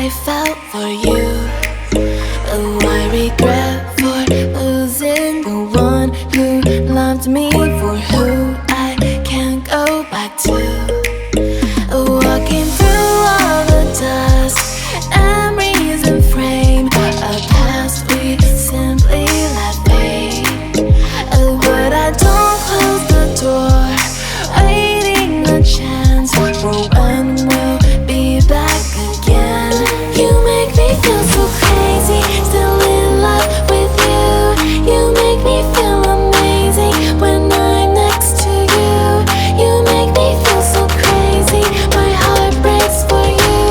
I felt for you. Oh, I regret for losing the one who loved me, for who I can't go back to. Walking through all the dust, memories and frame a past we simply let fade. But I don't close the door, waiting a chance for when we'll be back again. You make me feel so crazy, still in love with you. You make me feel amazing when I'm next to you. You make me feel so crazy, my heart breaks for you.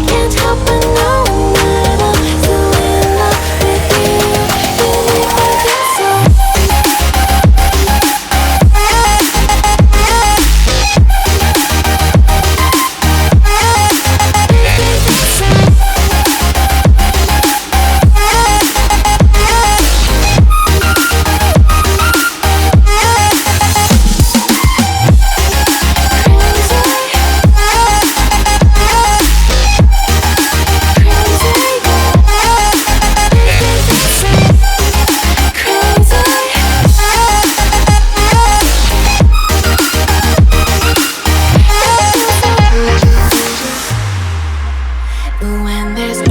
Can't help but knowing that I'm still in love with you. You make me feel so. When there's